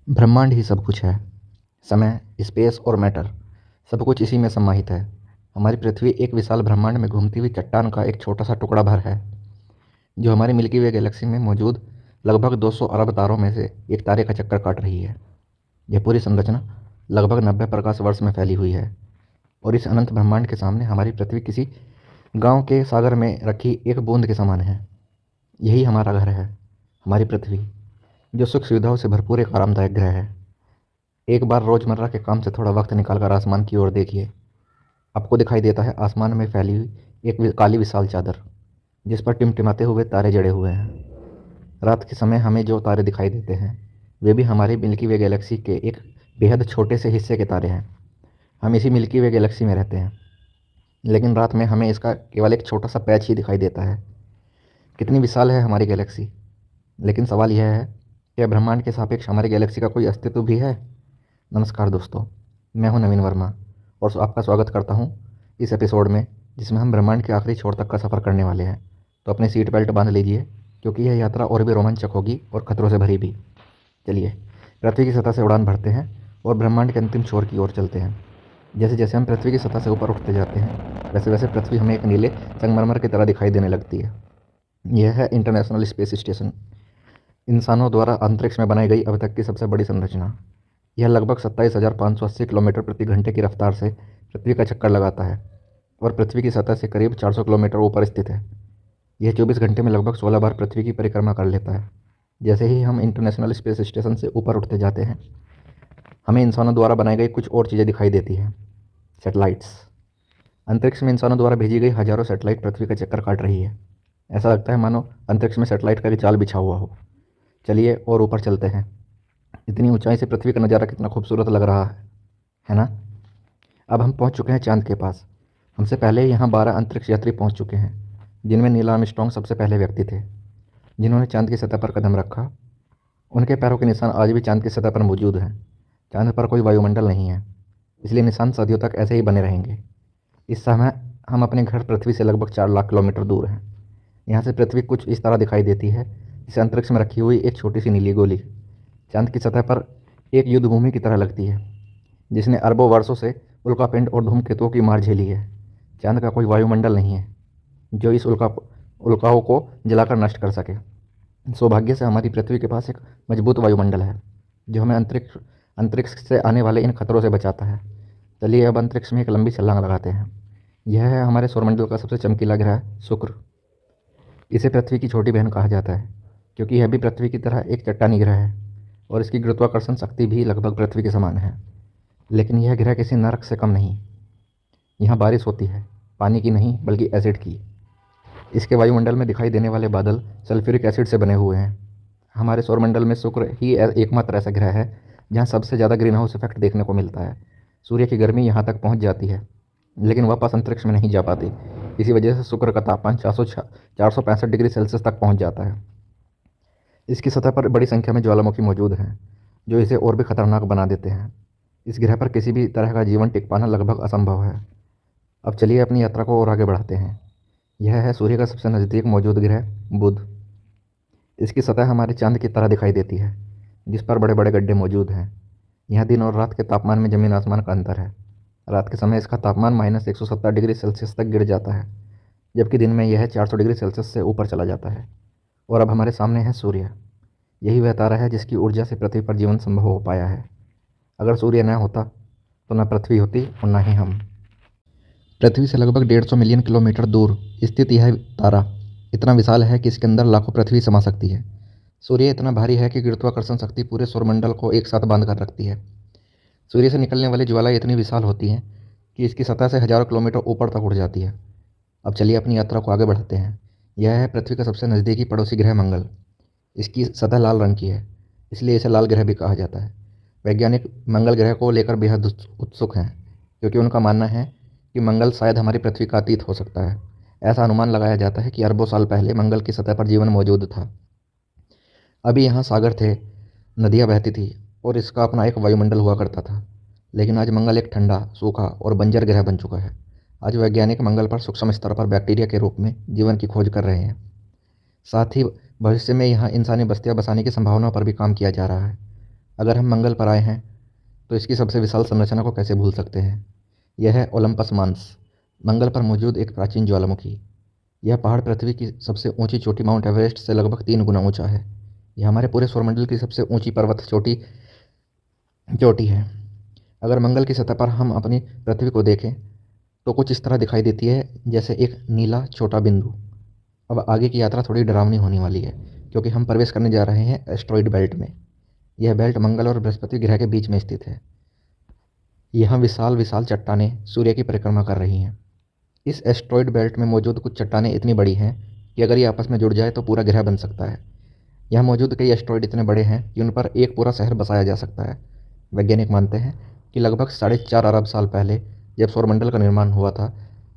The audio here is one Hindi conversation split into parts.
ब्रह्मांड ही सब कुछ है। समय, स्पेस और मैटर सब कुछ इसी में समाहित है। हमारी पृथ्वी एक विशाल ब्रह्मांड में घूमती हुई चट्टान का एक छोटा सा टुकड़ा भर है, जो हमारी मिल्की वे गैलेक्सी में मौजूद लगभग 200 अरब तारों में से एक तारे का चक्कर काट रही है। यह पूरी संरचना लगभग 90 प्रकाश वर्ष में फैली हुई है, और इस अनंत ब्रह्मांड के सामने हमारी पृथ्वी किसी गांव के सागर में रखी एक बूंद के समान है। यही हमारा घर है, हमारी पृथ्वी, जो सुख सुविधाओं से भरपूर एक आरामदायक ग्रह है। एक बार रोजमर्रा के काम से थोड़ा वक्त निकालकर आसमान की ओर देखिए। आपको दिखाई देता है आसमान में फैली हुई एक काली विशाल चादर, जिस पर टिमटिमाते हुए तारे जड़े हुए हैं। रात के समय हमें जो तारे दिखाई देते हैं, वे भी हमारी मिल्की वे गैलेक्सी के एक बेहद छोटे से हिस्से के तारे हैं। हम इसी मिल्की वे गैलेक्सी में रहते हैं, लेकिन रात में हमें इसका केवल एक छोटा सा पैच ही दिखाई देता है। कितनी विशाल है हमारी गैलेक्सी! लेकिन सवाल यह है, क्या ब्रह्मांड के सापेक्ष हमारी गैलेक्सी का कोई अस्तित्व भी है? नमस्कार दोस्तों, मैं हूं नवीन वर्मा, और आपका स्वागत करता हूं इस एपिसोड में, जिसमें हम ब्रह्मांड के आखिरी छोर तक का सफ़र करने वाले हैं। तो अपनी सीट बेल्ट बांध लीजिए, क्योंकि यह यात्रा और भी रोमांचक होगी और खतरों से भरी भी। चलिए पृथ्वी की सतह से उड़ान भरते हैं और ब्रह्मांड के अंतिम छोर की ओर चलते हैं। जैसे जैसे हम पृथ्वी की सतह से ऊपर उठते जाते हैं, वैसे वैसे पृथ्वी हमें एक नीले संगमरमर की तरह दिखाई देने लगती है। यह है इंटरनेशनल स्पेस स्टेशन, इंसानों द्वारा अंतरिक्ष में बनाई गई अब तक की सबसे बड़ी संरचना। यह लगभग 27,580 किलोमीटर प्रति घंटे की रफ्तार से पृथ्वी का चक्कर लगाता है, और पृथ्वी की सतह से करीब 400 किलोमीटर ऊपर स्थित है। यह 24 घंटे में लगभग 16 बार पृथ्वी की परिक्रमा कर लेता है। जैसे ही हम इंटरनेशनल स्पेस स्टेशन से ऊपर उठते जाते हैं, हमें इंसानों द्वारा बनाई गई कुछ और चीज़ें दिखाई देती हैं। सैटेलाइट्स। अंतरिक्ष में इंसानों द्वारा भेजी गई हजारों सैटेलाइट पृथ्वी का चक्कर काट रही है। ऐसा लगता है मानो अंतरिक्ष में सैटेलाइट का जाल बिछा हुआ हो। चलिए और ऊपर चलते हैं। इतनी ऊंचाई से पृथ्वी का नज़ारा कितना खूबसूरत लग रहा है ना? अब हम पहुंच चुके हैं चांद के पास। हमसे पहले यहाँ 12 अंतरिक्ष यात्री पहुंच चुके हैं, जिनमें नील आर्मस्ट्रॉन्ग सबसे पहले व्यक्ति थे जिन्होंने चांद की सतह पर कदम रखा। उनके पैरों के निशान आज भी चांद की सतह पर मौजूद हैं। चांद पर कोई वायुमंडल नहीं है, इसलिए निशान सदियों तक ऐसे ही बने रहेंगे। इस समय हम अपने घर पृथ्वी से लगभग 4 लाख किलोमीटर दूर हैं। यहाँ से पृथ्वी कुछ इस तरह दिखाई देती है, जैसे अंतरिक्ष में रखी हुई एक छोटी सी नीली गोली चांद की सतह पर एक युद्ध भूमि की तरह लगती है, जिसने अरबों वर्षों से उल्कापिंड और धूमकेतुओं की मार झेली है। चांद का कोई वायुमंडल नहीं है जो इस उल्काओं को जलाकर नष्ट कर सके। सौभाग्य से हमारी पृथ्वी के पास एक मजबूत वायुमंडल है, जो हमें अंतरिक्ष अंतरिक्ष से आने वाले इन खतरों से बचाता है। चलिए अब अंतरिक्ष में एक लंबी छलांग लगाते हैं। यह है हमारे सौरमंडल का सबसे चमकीला ग्रह शुक्र। इसे पृथ्वी की छोटी बहन कहा जाता है, क्योंकि यह भी पृथ्वी की तरह एक चट्टानी ग्रह है, और इसकी गुरुत्वाकर्षण शक्ति भी लगभग पृथ्वी के समान है। लेकिन यह ग्रह किसी नरक से कम नहीं। यहाँ बारिश होती है, पानी की नहीं बल्कि एसिड की। इसके वायुमंडल में दिखाई देने वाले बादल सल्फ्यूरिक एसिड से बने हुए हैं। हमारे सौरमंडल में शुक्र ही एकमात्र ऐसा ग्रह है जहाँ सबसे ज़्यादा ग्रीन हाउस इफेक्ट देखने को मिलता है। सूर्य की गर्मी यहाँ तक पहुँच जाती है, लेकिन वापस अंतरिक्ष में नहीं जा पाती। इसी वजह से शुक्र का तापमान 465 डिग्री सेल्सियस तक पहुँच जाता है। इसकी सतह पर बड़ी संख्या में ज्वालामुखी मौजूद हैं, जो इसे और भी खतरनाक बना देते हैं। इस ग्रह पर किसी भी तरह का जीवन टिक पाना लगभग असंभव है। अब चलिए अपनी यात्रा को और आगे बढ़ाते हैं। यह है सूर्य का सबसे नज़दीक मौजूद ग्रह बुध। इसकी सतह हमारे चांद की तरह दिखाई देती है, जिस पर बड़े बड़े गड्ढे मौजूद हैं। यह दिन और रात के तापमान में ज़मीन आसमान का अंतर है। रात के समय इसका तापमान -170 डिग्री सेल्सियस तक गिर जाता है, जबकि दिन में यह 400 डिग्री सेल्सियस से ऊपर चला जाता है। और अब हमारे सामने है सूर्य। यही वह तारा है जिसकी ऊर्जा से पृथ्वी पर जीवन संभव हो पाया है। अगर सूर्य न होता तो न पृथ्वी होती और न ही हम। पृथ्वी से लगभग 150 मिलियन किलोमीटर दूर स्थित यह तारा इतना विशाल है कि इसके अंदर लाखों पृथ्वी समा सकती है। सूर्य इतना भारी है कि गुरुत्वाकर्षण शक्ति पूरे सौरमंडल को एक साथ बांध कर रखती है। सूर्य से निकलने वाली ज्वालाएं इतनी विशाल होती हैं कि इसकी सतह से हजारों किलोमीटर ऊपर तक उड़ जाती है। अब चलिए अपनी यात्रा को आगे बढ़ाते हैं। यह है पृथ्वी का सबसे नज़दीकी पड़ोसी ग्रह मंगल। इसकी सतह लाल रंग की है, इसलिए इसे लाल ग्रह भी कहा जाता है। वैज्ञानिक मंगल ग्रह को लेकर बेहद उत्सुक हैं, क्योंकि उनका मानना है कि मंगल शायद हमारी पृथ्वी का अतीत हो सकता है। ऐसा अनुमान लगाया जाता है कि अरबों साल पहले मंगल की सतह पर जीवन मौजूद था। अभी यहाँ सागर थे, नदियाँ बहती थी, और इसका अपना एक वायुमंडल हुआ करता था। लेकिन आज मंगल एक ठंडा, सूखा और बंजर ग्रह बन चुका है। आज वैज्ञानिक मंगल पर सूक्ष्म स्तर पर बैक्टीरिया के रूप में जीवन की खोज कर रहे हैं। साथ ही भविष्य में यहाँ इंसानी बस्तियाँ बसाने की संभावना पर भी काम किया जा रहा है। अगर हम मंगल पर आए हैं तो इसकी सबसे विशाल संरचना को कैसे भूल सकते हैं। यह है ओलंपस मांस, मंगल पर मौजूद एक प्राचीन ज्वालामुखी। यह पहाड़ पृथ्वी की सबसे ऊंची चोटी माउंट एवरेस्ट से लगभग 3 गुना ऊंचा है। यह हमारे पूरे सौरमंडल की सबसे ऊंची पर्वत चोटी चोटी है। अगर मंगल की सतह पर हम अपनी पृथ्वी को देखें तो कुछ इस तरह दिखाई देती है, जैसे एक नीला छोटा बिंदु। अब आगे की यात्रा थोड़ी डरावनी होने वाली है, क्योंकि हम प्रवेश करने जा रहे हैं एस्ट्रॉइड बेल्ट में। यह बेल्ट मंगल और बृहस्पति ग्रह के बीच में स्थित है। यहाँ विशाल विशाल चट्टानें सूर्य की परिक्रमा कर रही हैं। इस एस्ट्रॉइड बेल्ट में मौजूद कुछ चट्टानें इतनी बड़ी हैं कि अगर ये आपस में जुड़ जाए तो पूरा ग्रह बन सकता है। यहाँ मौजूद कई एस्ट्रॉइड इतने बड़े हैं कि उन पर एक पूरा शहर बसाया जा सकता है। वैज्ञानिक मानते हैं कि लगभग 4.5 अरब साल पहले जब सौरमंडल का निर्माण हुआ था,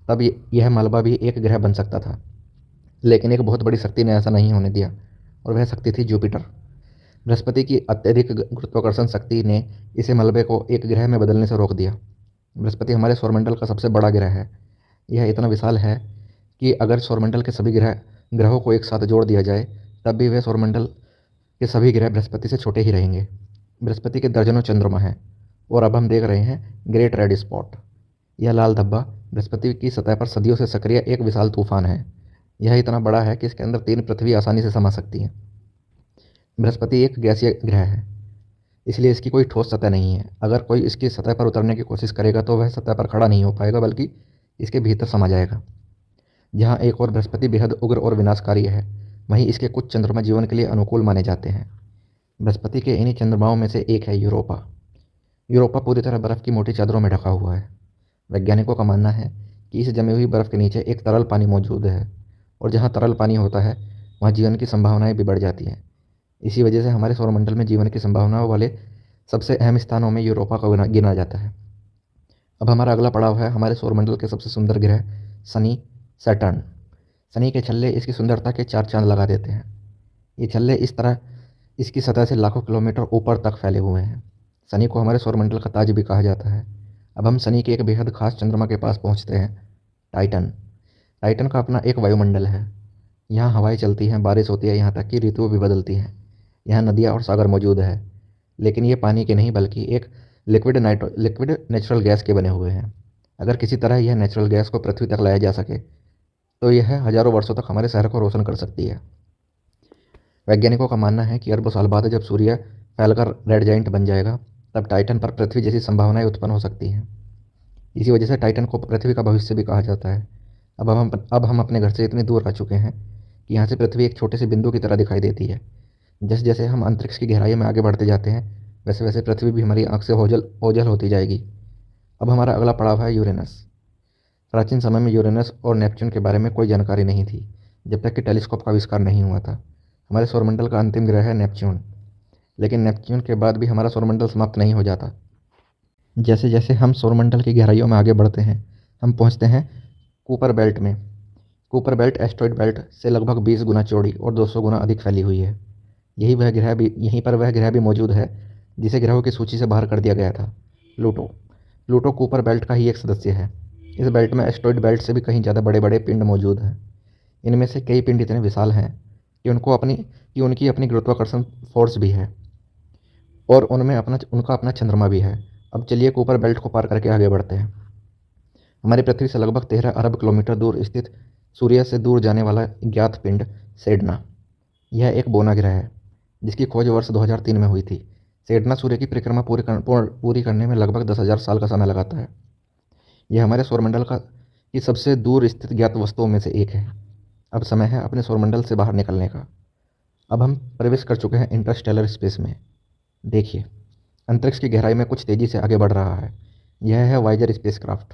तब यह मलबा भी एक ग्रह बन सकता था। लेकिन एक बहुत बड़ी शक्ति ने ऐसा नहीं होने दिया, और वह शक्ति थी जुपिटर। बृहस्पति की अत्यधिक गुरुत्वाकर्षण शक्ति ने इसे मलबे को एक ग्रह में बदलने से रोक दिया। बृहस्पति हमारे सौरमंडल का सबसे बड़ा ग्रह है। यह इतना विशाल है कि अगर सौरमंडल के सभी ग्रहों को एक साथ जोड़ दिया जाए तब भी वह सौरमंडल के सभी ग्रह बृहस्पति से छोटे ही रहेंगे। बृहस्पति के दर्जनों चंद्रमा हैं, और अब हम देख रहे हैं ग्रेट रेड स्पॉट। यह लाल धब्बा बृहस्पति की सतह पर सदियों से सक्रिय एक विशाल तूफान है। यह इतना बड़ा है कि इसके अंदर 3 पृथ्वी आसानी से समा सकती हैं। बृहस्पति एक गैसीय ग्रह है, इसलिए इसकी कोई ठोस सतह नहीं है। अगर कोई इसकी सतह पर उतरने की कोशिश करेगा तो वह सतह पर खड़ा नहीं हो पाएगा, बल्कि इसके भीतर समा जाएगा। जहाँ एक और बृहस्पति बेहद उग्र और विनाशकारी है, वहीं इसके कुछ चंद्रमा जीवन के लिए अनुकूल माने जाते हैं। बृहस्पति के इन्हीं चंद्रमाओं में से एक है यूरोपा। यूरोपा पूरी तरह बर्फ़ की मोटी चादरों में ढका हुआ है। वैज्ञानिकों का मानना है कि इस जमी हुई बर्फ़ के नीचे एक तरल पानी मौजूद है, और जहाँ तरल पानी होता है वहाँ जीवन की संभावनाएं भी बढ़ जाती हैं। इसी वजह से हमारे सौरमंडल में जीवन की संभावनाओं वाले सबसे अहम स्थानों में यूरोपा को गिना जाता है। अब हमारा अगला पड़ाव है हमारे सौरमंडल के सबसे सुंदर ग्रह शनि, सैटर्न। शनि के छल्ले इसकी सुंदरता के 4 चांद लगा देते हैं। ये छल्ले इस तरह इसकी सतह से लाखों किलोमीटर ऊपर तक फैले हुए हैं। शनि को हमारे सौरमंडल का ताज भी कहा जाता है। अब हम शनि के एक बेहद खास चंद्रमा के पास पहुंचते हैं, टाइटन। टाइटन का अपना एक वायुमंडल है। यहाँ हवाएं चलती हैं, बारिश होती है, यहाँ तक कि ऋतुएं भी बदलती हैं। यहाँ नदियाँ और सागर मौजूद है, लेकिन ये पानी के नहीं बल्कि एक लिक्विड नेचुरल गैस के बने हुए हैं। अगर किसी तरह यह नेचुरल गैस को पृथ्वी तक लाया जा सके तो यह हजारों वर्षों तक हमारे शहर को रोशन कर सकती है। वैज्ञानिकों का मानना है कि अरबों साल बाद जब सूर्य फैलकर रेड जाइंट बन जाएगा, तब टाइटन पर पृथ्वी जैसी संभावनाएं उत्पन्न हो सकती हैं। इसी वजह से टाइटन को पृथ्वी का भविष्य भी कहा जाता है। अब हम अपने घर से इतने दूर आ चुके हैं कि यहाँ से पृथ्वी एक छोटे से बिंदु की तरह दिखाई देती है। जैसे जैसे हम अंतरिक्ष की गहराई में आगे बढ़ते जाते हैं, वैसे वैसे पृथ्वी भी हमारी आँख से ओझल ओझल होती जाएगी। अब हमारा अगला पड़ाव है यूरेनस। प्राचीन समय में यूरेनस और नेपच्यून के बारे में कोई जानकारी नहीं थी, जब तक कि टेलीस्कोप का आविष्कार नहीं हुआ था। हमारे सौरमंडल का अंतिम ग्रह है नेपच्यून, लेकिन नेपच्यून के बाद भी हमारा सौरमंडल समाप्त नहीं हो जाता। जैसे जैसे हम सौरमंडल की गहराइयों में आगे बढ़ते हैं, हम पहुंचते हैं कूपर बेल्ट में। कूपर बेल्ट एस्ट्रॉइड बेल्ट से लगभग 20 गुना चौड़ी और 200 गुना अधिक फैली हुई है। यहीं पर वह ग्रह भी मौजूद है जिसे ग्रहों की सूची से बाहर कर दिया गया था, प्लूटो। प्लूटो कूपर बेल्ट का ही एक सदस्य है। इस बेल्ट में एस्ट्रॉइड बेल्ट से भी कहीं ज़्यादा बड़े बड़े पिंड मौजूद हैं। इनमें से कई पिंड इतने विशाल हैं कि उनकी अपनी गुरुत्वाकर्षण फोर्स भी है, और उनका अपना चंद्रमा भी है। अब चलिए कूपर बेल्ट को पार करके आगे बढ़ते हैं। हमारी पृथ्वी से लगभग 13 अरब किलोमीटर दूर स्थित सूर्य से दूर जाने वाला ज्ञात पिंड सेडना, यह एक बोना ग्रह है जिसकी खोज वर्ष 2003 में हुई थी। सेडना सूर्य की परिक्रमा पूरी करने में लगभग 10,000 साल का समय लगाता है। यह हमारे सौरमंडल की सबसे दूर स्थित ज्ञात वस्तुओं में से एक है। अब समय है अपने सौरमंडल से बाहर निकलने का। अब हम प्रवेश कर चुके हैं इंटरस्टेलर स्पेस में। देखिए, अंतरिक्ष की गहराई में कुछ तेज़ी से आगे बढ़ रहा है। यह है वाइजर स्पेसक्राफ्ट।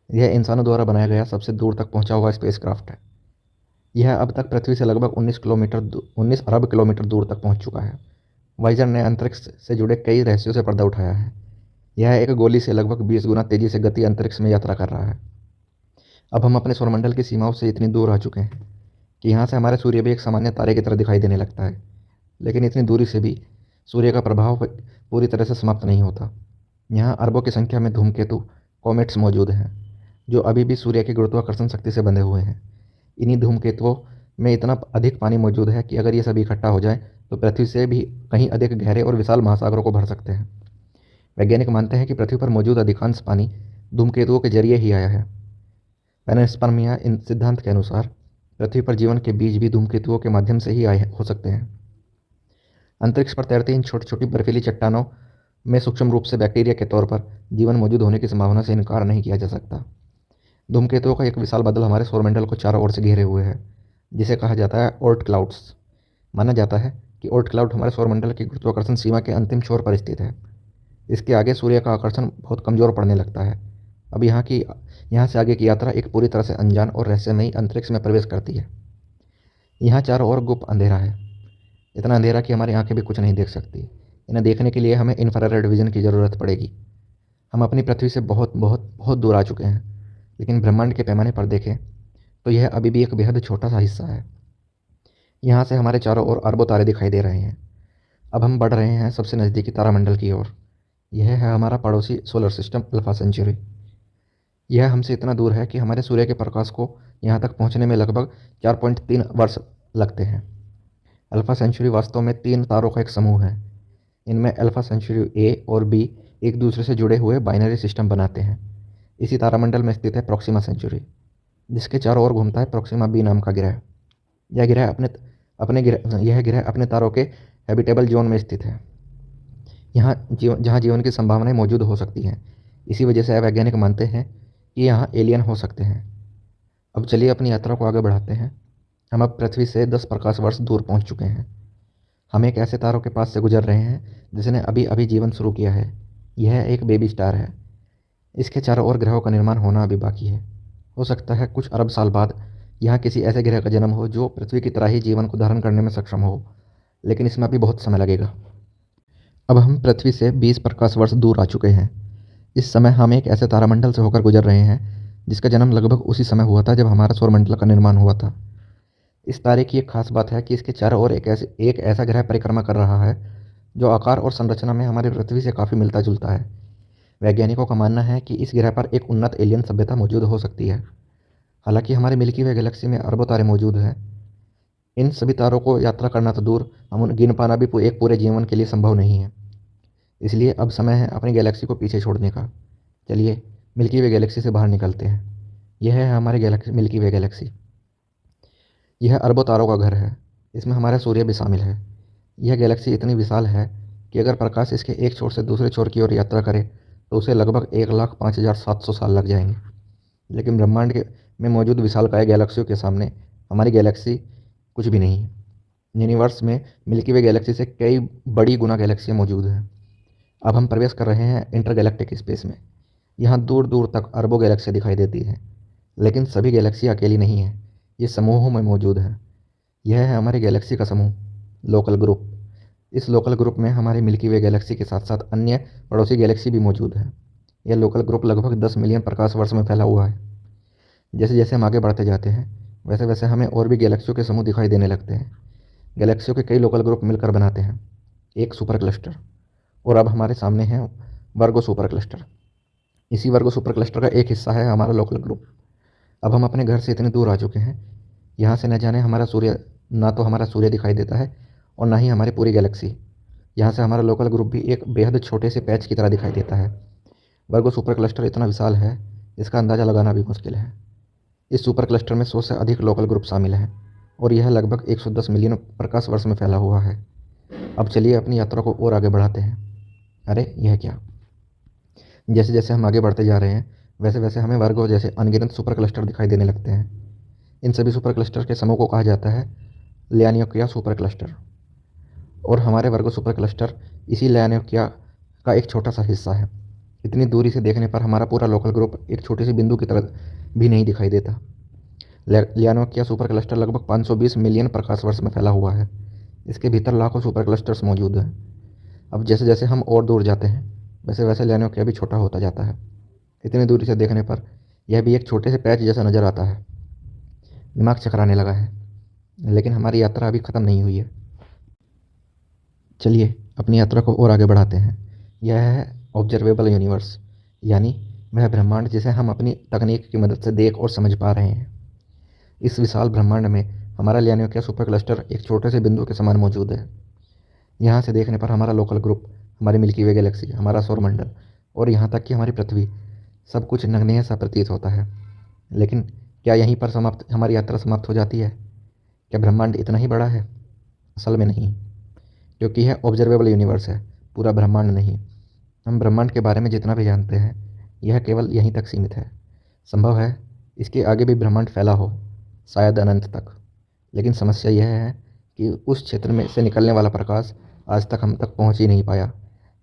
यह इंसानों द्वारा बनाया गया सबसे दूर तक पहुंचा हुआ स्पेसक्राफ्ट है। यह अब तक पृथ्वी से लगभग 19 अरब किलोमीटर दूर तक पहुंच चुका है। वाइजर ने अंतरिक्ष से जुड़े कई रहस्यों से पर्दा उठाया है। यह एक गोली से लगभग 20 गुना तेज़ी से गति अंतरिक्ष में यात्रा कर रहा है। अब हम अपने सौरमंडल की सीमाओं से इतनी दूर आ चुके हैं कि यहाँ से हमारे सूर्य भी एक सामान्य तारे की तरह दिखाई देने लगता है। लेकिन इतनी दूरी से भी सूर्य का प्रभाव पूरी तरह से समाप्त नहीं होता। यहाँ अरबों की संख्या में धूमकेतु, कॉमेट्स मौजूद हैं, जो अभी भी सूर्य की गुरुत्वाकर्षण शक्ति से बंधे हुए हैं। इन्हीं धूमकेतुओं में इतना अधिक पानी मौजूद है कि अगर ये सभी इकट्ठा हो जाए तो पृथ्वी से भी कहीं अधिक गहरे और विशाल महासागरों को भर सकते हैं। वैज्ञानिक मानते हैं कि पृथ्वी पर मौजूद अधिकांश पानी धूमकेतुओं के जरिए ही आया है। पैनस्पर्मिया इन सिद्धांत के अनुसार पृथ्वी पर जीवन के बीज भी धूमकेतुओं के माध्यम से ही आए हो सकते हैं। अंतरिक्ष पर तैरती इन छोटी छोटी बर्फीली चट्टानों में सूक्ष्म रूप से बैक्टीरिया के तौर पर जीवन मौजूद होने की संभावना से इनकार नहीं किया जा सकता। धूमकेतुओं का एक विशाल बादल हमारे सौरमंडल को चारों ओर से घेरे हुए है, जिसे कहा जाता है ओर्ट क्लाउड्स। माना जाता है कि ओर्ट क्लाउड हमारे सौरमंडल की गुरुत्वाकर्षण सीमा के अंतिम छोर पर स्थित है। इसके आगे सूर्य का आकर्षण बहुत कमज़ोर पड़ने लगता है। अब यहाँ से आगे की यात्रा एक पूरी तरह से अनजान और रहस्यमयी अंतरिक्ष में प्रवेश करती है। यहाँ चारों ओर गुप्त अंधेरा है, इतना अंधेरा कि हमारी आंखें भी कुछ नहीं देख सकती। इन्हें देखने के लिए हमें इंफ्रारेड विजन की ज़रूरत पड़ेगी। हम अपनी पृथ्वी से बहुत बहुत बहुत दूर आ चुके हैं, लेकिन ब्रह्मांड के पैमाने पर देखें तो यह अभी भी एक बेहद छोटा सा हिस्सा है। यहाँ से हमारे चारों ओर अरबों तारे दिखाई दे रहे हैं। अब हम बढ़ रहे हैं सबसे नज़दीकी तारामंडल की ओर। यह है हमारा पड़ोसी सोलर सिस्टम अल्फा सेंचुरी। यह हमसे इतना दूर है कि हमारे सूर्य के प्रकाश को यहाँ तक पहुँचने में लगभग 4.3 वर्ष लगते हैं। अल्फा सेंचुरी वास्तव में 3 तारों का एक समूह है। इनमें अल्फा सेंचुरी ए और बी एक दूसरे से जुड़े हुए बाइनरी सिस्टम बनाते हैं। इसी तारामंडल में स्थित है प्रोक्सिमा सेंचुरी, जिसके चारों ओर घूमता है प्रोक्सिमा बी नाम का ग्रह। यह ग्रह अपने तारों के हैबिटेबल जोन में स्थित है, जहाँ जीवन की संभावनाएं मौजूद हो सकती हैं। इसी वजह से वैज्ञानिक मानते हैं कि यहाँ एलियन हो सकते हैं। अब चलिए अपनी यात्रा को आगे बढ़ाते हैं। हम अब पृथ्वी से 10 प्रकाश वर्ष दूर पहुँच चुके हैं। हम एक ऐसे तारों के पास से गुजर रहे हैं जिसने अभी अभी जीवन शुरू किया है। यह एक बेबी स्टार है। इसके चारों ओर ग्रहों का निर्माण होना अभी बाकी है। हो सकता है कुछ अरब साल बाद यहाँ किसी ऐसे ग्रह का जन्म हो जो पृथ्वी की तरह ही जीवन को धारण करने में सक्षम हो, लेकिन इसमें अभी बहुत समय लगेगा। अब हम पृथ्वी से 20 प्रकाश वर्ष दूर आ चुके हैं। इस समय हम एक ऐसे तारामंडल से होकर गुजर रहे हैं जिसका जन्म लगभग उसी समय हुआ था जब हमारा सौरमंडल का निर्माण हुआ था। इस तारे की एक खास बात है कि इसके चारों ओर एक ऐसा ग्रह परिक्रमा कर रहा है जो आकार और संरचना में हमारी पृथ्वी से काफ़ी मिलता जुलता है। वैज्ञानिकों का मानना है कि इस ग्रह पर एक उन्नत एलियन सभ्यता मौजूद हो सकती है। हालांकि हमारी मिल्की वे गैलेक्सी में अरबों तारे मौजूद हैं। इन सभी तारों को यात्रा करना तो दूर, हम उन्हें गिन पाना भी एक पूरे जीवन के लिए संभव नहीं है। इसलिए अब समय है अपनी गैलेक्सी को पीछे छोड़ने का। चलिए मिल्की वे गैलेक्सी से बाहर निकलते हैं। यह है हमारी गैलेक्सी, मिल्की वे गैलेक्सी। यह अरबों तारों का घर है। इसमें हमारा सूर्य भी शामिल है। यह गैलेक्सी इतनी विशाल है कि अगर प्रकाश इसके एक छोर से दूसरे छोर की ओर यात्रा करे तो उसे लगभग 1,05,700 साल लग जाएंगे। लेकिन ब्रह्मांड के में मौजूद विशालकाय गैलेक्सियों के सामने हमारी गैलेक्सी कुछ भी नहीं है। यूनिवर्स में मिल्की वे गैलेक्सी से कई बड़ी गुना गैलेक्सियाँ मौजूद हैं। अब हम प्रवेश कर रहे हैं इंटरगैलेक्टिक स्पेस में। यहाँ दूर दूर तक अरबों गैलेक्सी दिखाई देती हैं, लेकिन सभी गैलेक्सी अकेली नहीं हैं, ये समूहों में मौजूद हैं। यह है हमारी गैलेक्सी का समूह, लोकल ग्रुप। इस लोकल ग्रुप में हमारी मिल्की वे गैलेक्सी के साथ साथ अन्य पड़ोसी गैलेक्सी भी मौजूद हैं। यह लोकल ग्रुप लगभग 10 मिलियन प्रकाश वर्ष में फैला हुआ है। जैसे जैसे हम आगे बढ़ते जाते हैं वैसे वैसे हमें और भी गैलेक्सियों के समूह दिखाई देने लगते हैं। गैलेक्सियों के कई लोकल ग्रुप मिलकर बनाते हैं एक सुपर क्लस्टर। और अब हमारे सामने है वर्गो सुपर क्लस्टर। इसी वर्गो सुपर क्लस्टर का एक हिस्सा है हमारा लोकल ग्रुप। अब हम अपने घर से इतने दूर आ चुके हैं, यहाँ से न जाने ना तो हमारा सूर्य दिखाई देता है और ना ही हमारी पूरी गैलेक्सी। यहाँ से हमारा लोकल ग्रुप भी एक बेहद छोटे से पैच की तरह दिखाई देता है। वर्गो सुपर क्लस्टर इतना विशाल है, इसका अंदाज़ा लगाना भी मुश्किल है। इस सुपर क्लस्टर में 100 से अधिक लोकल ग्रुप शामिल हैं और यह लगभग 110 मिलियन प्रकाश वर्ष में फैला हुआ है। अब चलिए अपनी यात्रा को और आगे बढ़ाते हैं। अरे यह क्या! जैसे जैसे हम आगे बढ़ते जा रहे हैं वैसे वैसे हमें वर्गो जैसे अनगिनत सुपर क्लस्टर दिखाई देने लगते हैं। इन सभी सुपर क्लस्टर के समूह को कहा जाता है लैनियोकिया सुपर क्लस्टर, और हमारे वर्गो सुपर क्लस्टर इसी लैनियोकिया का एक छोटा सा हिस्सा है। इतनी दूरी से देखने पर हमारा पूरा लोकल ग्रुप एक छोटी सी बिंदु की तरह भी नहीं दिखाई देता। लैनियोकिया सुपर क्लस्टर लगभग 520 मिलियन प्रकाश वर्ष में फैला हुआ है। इसके भीतर लाखों सुपर क्लस्टर्स मौजूद हैं। अब जैसे जैसे हम और दूर जाते हैं वैसे वैसे लैनियोकिया भी छोटा होता जाता है। इतनी दूरी से देखने पर यह भी एक छोटे से पैच जैसा नज़र आता है। दिमाग चकराने लगा है, लेकिन हमारी यात्रा अभी ख़त्म नहीं हुई है। चलिए अपनी यात्रा को और आगे बढ़ाते हैं। यह है ऑब्जर्वेबल यूनिवर्स, यानी वह ब्रह्मांड जिसे हम अपनी तकनीक की मदद से देख और समझ पा रहे हैं। इस विशाल ब्रह्मांड में हमारा लियानोकिया सुपर क्लस्टर एक छोटे से बिंदु के समान मौजूद है। यहाँ से देखने पर हमारा लोकल ग्रुप, हमारी मिल्की वे गैलेक्सी, हमारा सौरमंडल और यहाँ तक कि हमारी पृथ्वी सब कुछ नगण्य सा प्रतीत होता है। लेकिन क्या यहीं पर हमारी यात्रा समाप्त हो जाती है? क्या ब्रह्मांड इतना ही बड़ा है? असल में नहीं, क्योंकि यह ऑब्जर्वेबल यूनिवर्स है, पूरा ब्रह्मांड नहीं। हम ब्रह्मांड के बारे में जितना भी जानते हैं यह केवल यहीं तक सीमित है। संभव है इसके आगे भी ब्रह्मांड फैला हो, शायद अनंत तक। लेकिन समस्या यह है कि उस क्षेत्र में से निकलने वाला प्रकाश आज तक हम तक पहुंच ही नहीं पाया।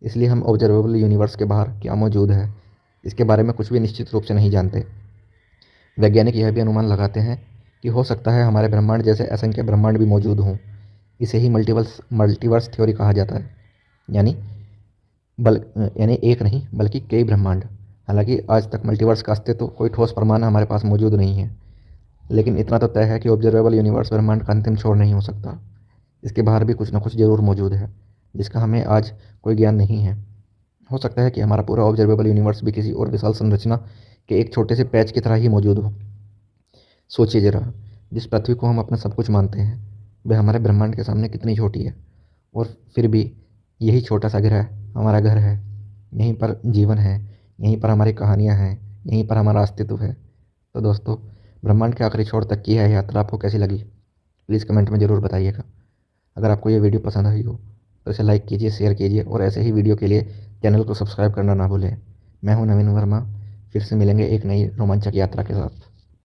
इसलिए हम ऑब्जर्वेबल यूनिवर्स के बाहर क्या मौजूद है इसके बारे में कुछ भी निश्चित रूप से नहीं जानते। वैज्ञानिक यह भी अनुमान लगाते हैं कि हो सकता है हमारे ब्रह्मांड जैसे असंख्य ब्रह्मांड भी मौजूद हों। इसे ही मल्टीवर्स थ्योरी कहा जाता है, यानी यानी एक नहीं बल्कि कई ब्रह्मांड। हालांकि आज तक मल्टीवर्स का अस्तित्व कोई ठोस प्रमाण हमारे पास मौजूद नहीं है, लेकिन इतना तो तय है कि ऑब्जर्वेबल यूनिवर्स ब्रह्मांड का अंतिम छोर नहीं हो सकता। इसके बाहर भी कुछ ना कुछ जरूर मौजूद है जिसका हमें आज कोई ज्ञान नहीं है। हो सकता है कि हमारा पूरा ऑब्जर्वेबल यूनिवर्स भी किसी और विशाल संरचना के एक छोटे से पैच की तरह ही मौजूद हो। सोचिए जरा, जिस पृथ्वी को हम अपना सब कुछ मानते हैं वह हमारे ब्रह्मांड के सामने कितनी छोटी है, और फिर भी यही छोटा सा ग्रह हमारा घर है। यहीं पर जीवन है, यहीं पर हमारी कहानियाँ हैं, यहीं पर हमारा अस्तित्व है। तो दोस्तों, ब्रह्मांड के आखिरी छोर तक की यह यात्रा आपको कैसी लगी? प्लीज़ कमेंट में ज़रूर बताइएगा। अगर आपको ये वीडियो पसंद आई हो तो इसे लाइक कीजिए, शेयर कीजिए और ऐसे ही वीडियो के लिए चैनल को सब्सक्राइब करना ना भूलें। मैं हूं नवीन वर्मा, फिर से मिलेंगे एक नई रोमांचक यात्रा के साथ।